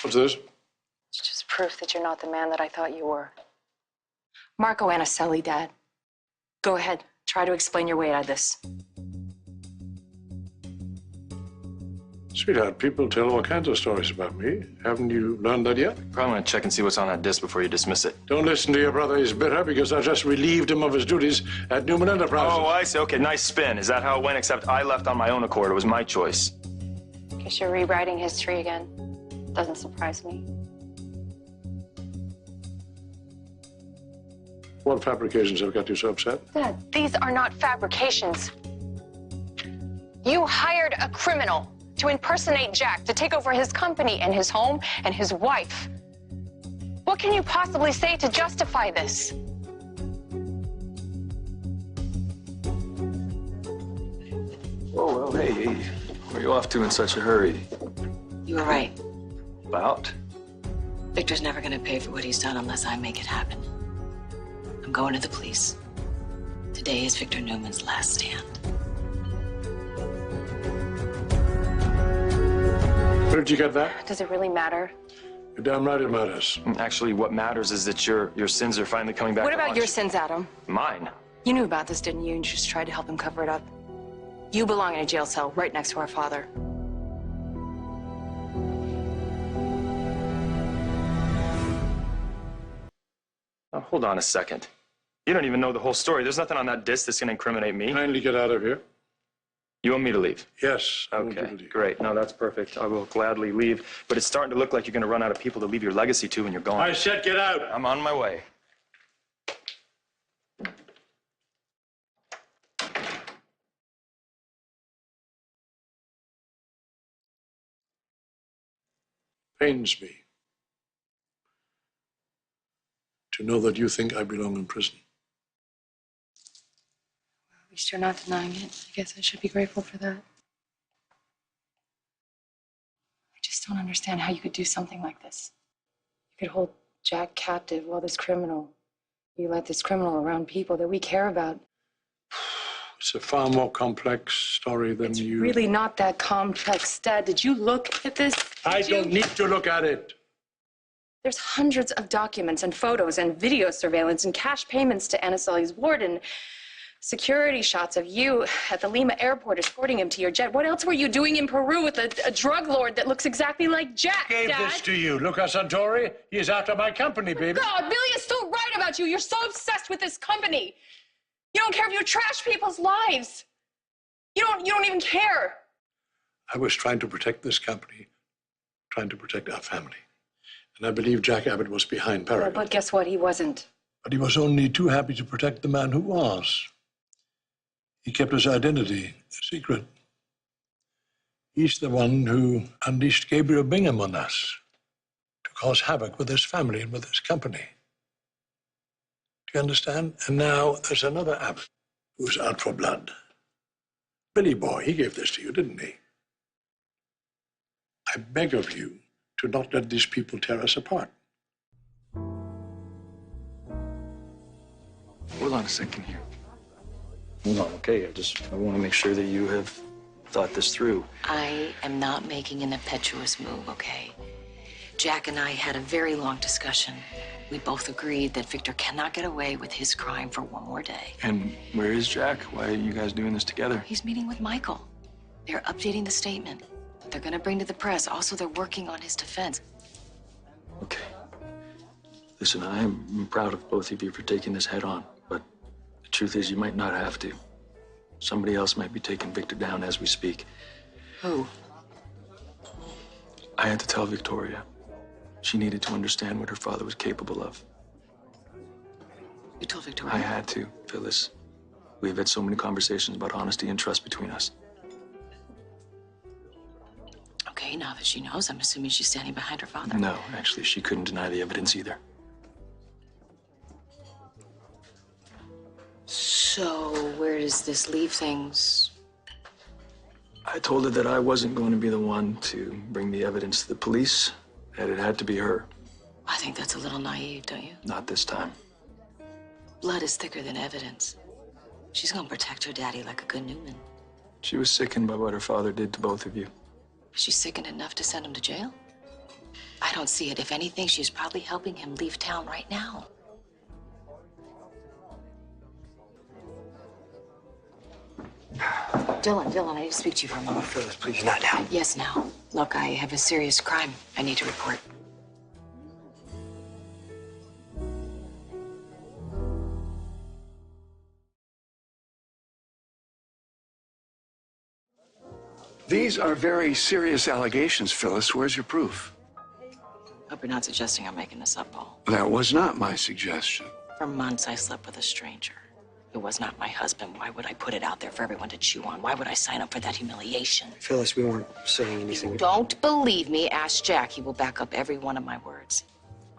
What's this? It's just proof that you're not the man that I thought you were. Marco Anicelli, Dad. Go ahead. Try to explain your way out of this. Sweetheart, people tell all kinds of stories about me. Haven't you learned that yet? Probably want to check and see what's on that disc before you dismiss it. Don't listen to your brother. He's bitter because I just relieved him of his duties at Newman Enterprises. Oh, I see. Okay, nice spin. Is that how it went? Except I left on my own accord. It was my choice. Guess you're rewriting history again. Doesn't surprise me. What fabrications have got you so upset? Dad, these are not fabrications. You hired a criminal to impersonate Jack, to take over his company and his home and his wife. What can you possibly say to justify this? Oh, well, hey, where are you off to in such a hurry? You were right. About? Victor's never gonna pay for what he's done unless I make it happen. I'm going to the police. Today is Victor Newman's last stand. Where did you get that? Does it really matter? You're damn right it matters. Actually, what matters is that your sins are finally coming back. What to about haunt your you. sins, Adam? Mine? You knew about this, didn't you? And you just tried to help him cover it up. You belong in a jail cell right next to our father. Oh, hold on a second. You don't even know the whole story. There's nothing on that disc that's going to incriminate me. Kindly get out of here. You want me to leave? Yes. I want you Okay, to leave. great. No, that's perfect. I will gladly leave. But it's starting to look like you're going to run out of people to leave your legacy to when you're gone. I said get out. I'm on my way. Pains me to know that you think I belong in prison. At least you're not denying it. I guess I should be grateful for that. I just don't understand how you could do something like this. You could hold Jack captive while you let this criminal around people that we care about. It's a far more complex story than It's you... really not that complex, Dad. Did you look at this? I don't need to look at it. There's hundreds of documents and photos and video surveillance and cash payments to Anicelli's warden. Security shots of you at the Lima airport escorting him to your jet. What else were you doing in Peru with a drug lord that looks exactly like Jack, I gave Dad? this to you. Luca Santori, he's after my company, baby. God, Billy is so right about you. You're so obsessed with this company. You don't care if you trash people's lives. You don't even care. I was trying to protect this company, trying to protect our family. And I believe Jack Abbott was behind Paragon. But guess what? He wasn't. But he was only too happy to protect the man who was. He kept his identity a secret. He's the one who unleashed Gabriel Bingham on us to cause havoc with his family and with his company. Do you understand? And now there's another Abbott who's out for blood. Billy Boy, he gave this to you, didn't he? I beg of you to not let these people tear us apart. Hold on a second here. Hold on, okay? I want to make sure that you have thought this through. I am not making an impetuous move, okay? Jack and I had a very long discussion. We both agreed that Victor cannot get away with his crime for one more day. And where is Jack? Why are you guys doing this together? He's meeting with Michael. They're updating the statement that they're going to bring to the press. Also, they're working on his defense. Okay. Listen, I am proud of both of you for taking this head on, but the truth is you might not have to. Somebody else might be taking Victor down as we speak. Who? I had to tell Victoria. She needed to understand what her father was capable of. You told Victoria? I had to, Phyllis. We've had so many conversations about honesty and trust between us. Okay, now that she knows, I'm assuming she's standing behind her father. No, actually, she couldn't deny the evidence either. So, where does this leave things? I told her that I wasn't going to be the one to bring the evidence to the police, that it had to be her. I think that's a little naive, don't you? Not this time. Blood is thicker than evidence. She's gonna protect her daddy like a good Newman. She was sickened by what her father did to both of you. Is she sickened enough to send him to jail? I I don't see it. If anything, she's probably helping him leave town right now. Dylan, I need to speak to you for a moment. Phyllis, please, not now. Yes, now. Look, I have a serious crime I need to report. These are very serious allegations, Phyllis. Where's your proof? Hope you're not suggesting I'm making this up, Paul. That was not my suggestion. For months, I slept with a stranger. It was not my husband. Why would I put it out there for everyone to chew on? Why would I sign up for that humiliation? Phyllis, we weren't saying anything. Don't believe me. Ask Jack. He will back up every one of my words.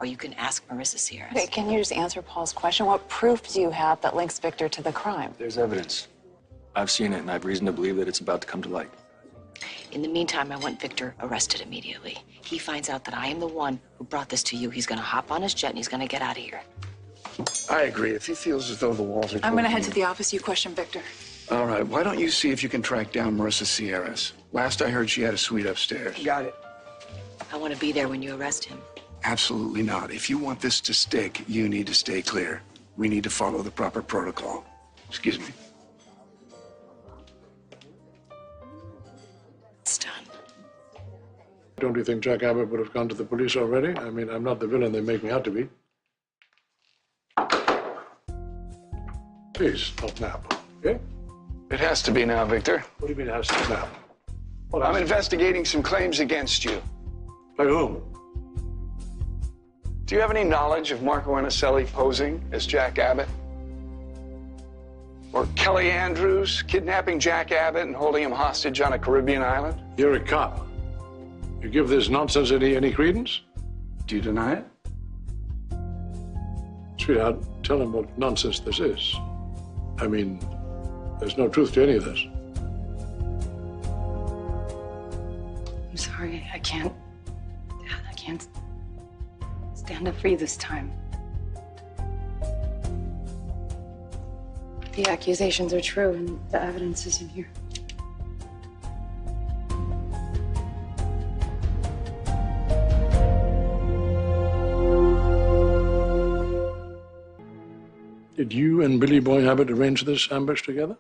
Or you can ask Marissa Sierra. Wait, can you just answer Paul's question? What proof do you have that links Victor to the crime? There's evidence. I've seen it, and I have reason to believe that it's about to come to light. In the meantime, I want Victor arrested immediately. He finds out that I am the one who brought this to you. He's going to hop on his jet and he's going to get out of here. I agree. If he feels as though the walls are... I'm going to head to the office. You question Victor. All right. Why don't you see if you can track down Marissa Sierra's? Last I heard, she had a suite upstairs. Got it. I want to be there when you arrest him. Absolutely not. If you want this to stick, you need to stay clear. We need to follow the proper protocol. Excuse me. It's done. Don't you think Jack Abbott would have gone to the police already? I mean, I'm not the villain they make me out to be. Please, not nap, okay? It has to be now, Victor. What do you mean it has to nap? What I'm else? investigating some claims against you. By whom? Do you have any knowledge of Marco Anicelli posing as Jack Abbott? Or Kelly Andrews kidnapping Jack Abbott and holding him hostage on a Caribbean island? You're a cop. You give this nonsense any credence? Do you deny it? Sweetheart, tell him what nonsense this is. I mean, there's no truth to any of this. I'm sorry. I can't stand up for you this time. The accusations are true and the evidence is in here. Did you and Billy Boy Abbott arrange this ambush together?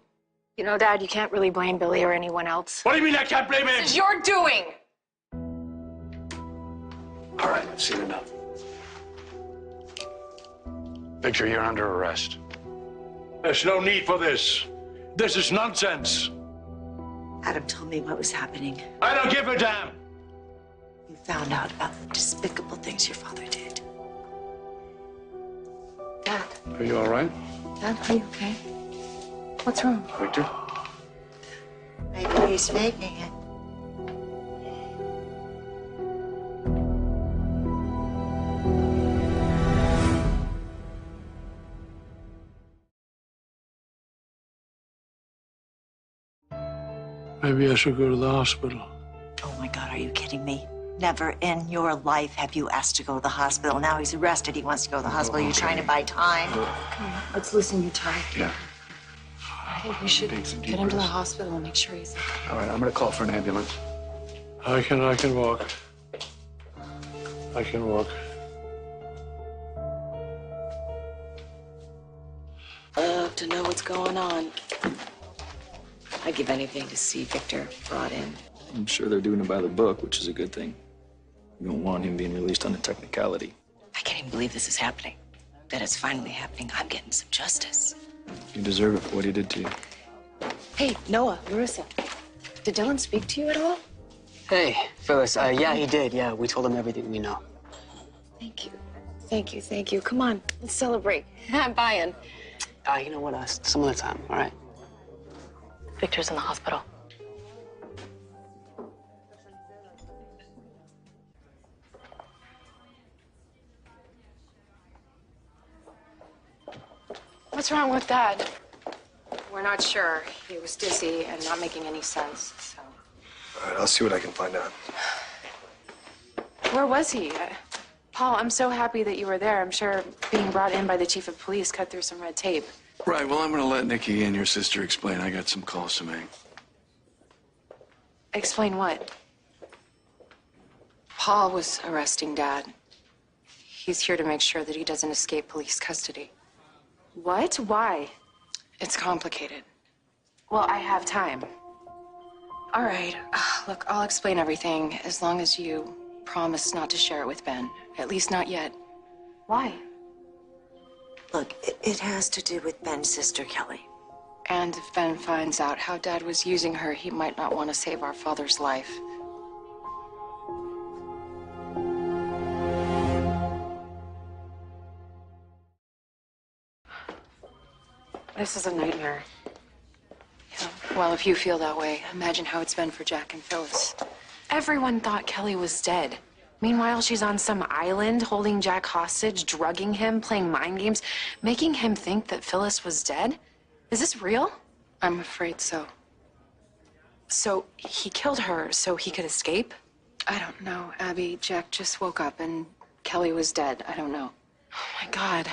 You know, Dad, you can't really blame Billy or anyone else. What do you mean I can't blame him? It's your doing! All right, I've seen enough. Victor, you're under arrest. There's no need for this. This is nonsense. Adam told me what was happening. I don't give a damn. You found out about the despicable things your father did. Dad, Are you all right, Dad, are you okay? What's wrong? Victor? Maybe he's faking it. Maybe I should go to the hospital. Oh my God, are you kidding me? Never in your life have you asked to go to the hospital. Now he's arrested, he wants to go to the hospital. You're trying to buy time. Come on, let's loosen your tie. Yeah. I think we should Take some deep get him to the breaths. hospital and make sure he's okay. All right, I'm gonna call for an ambulance. I can walk. I can walk. Love to know what's going on. I'd give anything to see Victor brought in. I'm sure they're doing it by the book, which is a good thing. We don't want him being released on a technicality. I can't even believe this is happening. That it's finally happening. I'm getting some justice. You deserve it for what he did to you. Hey, Noah, Marissa, did Dylan speak to you at all? Hey, Phyllis. Yeah, he did. Yeah, we told him everything we know. Thank you. Thank you, thank you. Come on, let's celebrate. I'm buying. You know what? Some other time, all right? Victor's in the hospital. What's wrong with Dad? We're not sure. He was dizzy and not making any sense, so. All right, I'll see what I can find out. Where was he? Paul, I'm so happy that you were there. I'm sure being brought in by the chief of police cut through some red tape. Right, well, I'm gonna let Nikki and your sister explain. I got some calls to make. Explain what? Paul was arresting Dad. He's here to make sure that he doesn't escape police custody. What? Why? It's complicated. Well, I have time. All right. Look, I'll explain everything as long as you promise not to share it with Ben. At least not yet. Why? Look, it has to do with Ben's sister, Kelly. And if Ben finds out how Dad was using her, he might not want to save our father's life. This is a nightmare. Yeah, well, if you feel that way, imagine how it's been for Jack and Phyllis. Everyone thought Kelly was dead. Meanwhile, she's on some island holding Jack hostage, drugging him, playing mind games, making him think that Phyllis was dead. Is this real? I'm afraid so. So he killed her so he could escape? I don't know, Abby. Jack just woke up and Kelly was dead. I don't know. Oh my God.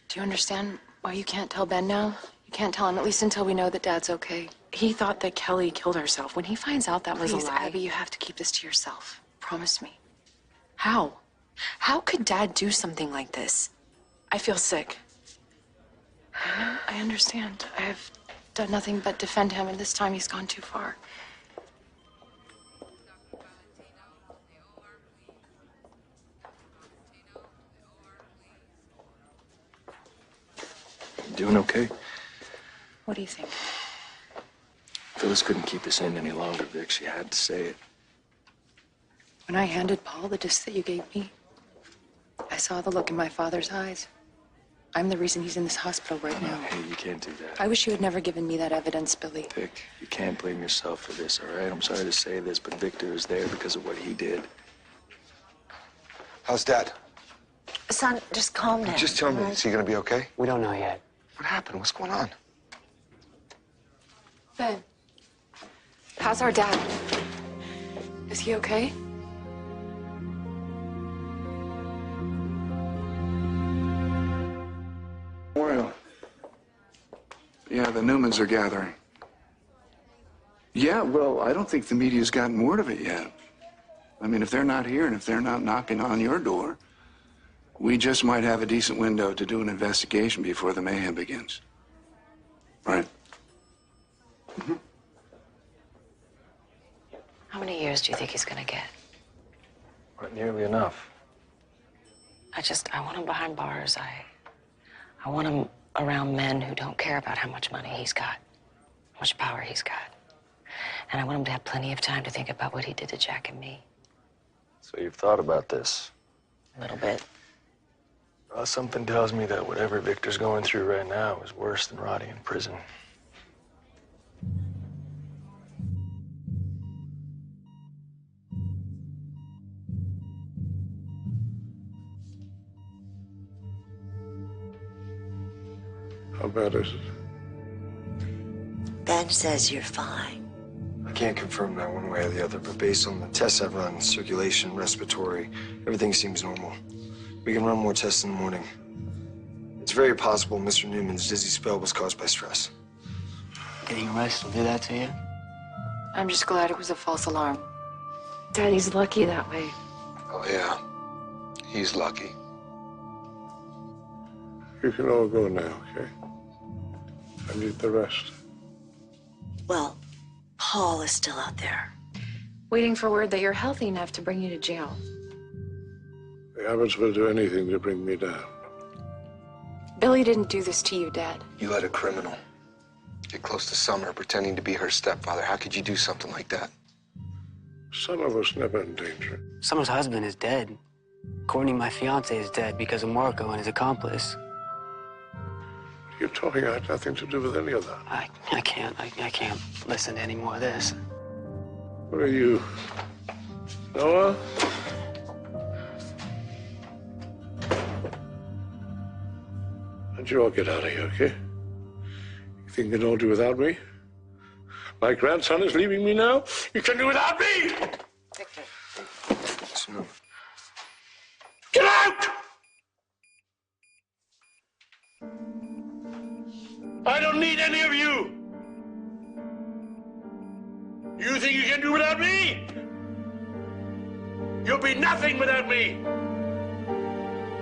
Do you understand why you can't tell Ben now? You can't tell him, at least until we know that Dad's okay. He thought that Kelly killed herself. When he finds out that was Please, a lie... Abby, you have to keep this to yourself. Promise me. How? How could Dad do something like this? I feel sick. I know, I understand. I have done nothing but defend him, and this time he's gone too far. You doing okay? What do you think? Phyllis couldn't keep this in any longer, Vic. She had to say it. When I handed Paul the disc that you gave me, I saw the look in my father's eyes. I'm the reason he's in this hospital right now. Hey, you can't do that. I wish you had never given me that evidence, Billy. Vic, you can't blame yourself for this, all right? I'm sorry to say this, but Victor is there because of what he did. How's Dad? Son, just calm down. Just tell me, is he gonna be okay? We don't know yet. What happened? What's going on? Ben, how's our dad? Is he okay? Well, yeah, the Newmans are gathering. Yeah, well, I don't think the media's gotten word of it yet. I mean, if they're not here and if they're not knocking on your door, we just might have a decent window to do an investigation before the mayhem begins. Right? Mm-hmm. How many years do you think he's gonna get? Not nearly enough. I want him behind bars. I want him around men who don't care about how much money he's got, how much power he's got. And I want him to have plenty of time to think about what he did to Jack and me. So you've thought about this? A little bit. Well, something tells me that whatever Victor's going through right now is worse than rotting in prison. How bad is it? Ben says you're fine. I can't confirm that one way or the other, but based on the tests I've run, circulation, respiratory, everything seems normal. We can run more tests in the morning. It's very possible Mr. Newman's dizzy spell was caused by stress. Getting arrested will do that to you? I'm just glad it was a false alarm. Daddy's lucky that way. Oh, yeah. He's lucky. You can all go now, okay? I need the rest. Well, Paul is still out there. Waiting for word that you're healthy enough to bring you to jail. The Abbots will do anything to bring me down. Billy didn't do this to you, Dad. You let a criminal get close to Summer pretending to be her stepfather. How could you do something like that? Summer was never in danger. Summer's husband is dead. Courtney, my fiance, is dead because of Marco and his accomplice. You're talking, I had nothing to do with any of that. I can't listen to any more of this. What are you, Noah? And you all get out of here, okay? You think you can all do without me? My grandson is leaving me now? You can do without me! Victor. So, Get out! I don't need any of you! You think you can do without me? You'll be nothing without me.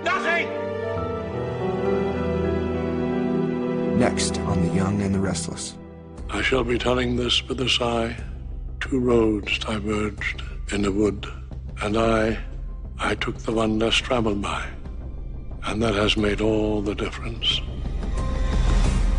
Nothing! Next on The Young and the Restless. I shall be telling this with a sigh. 2 roads diverged in the wood, and I took the one less traveled by. And that has made all the difference.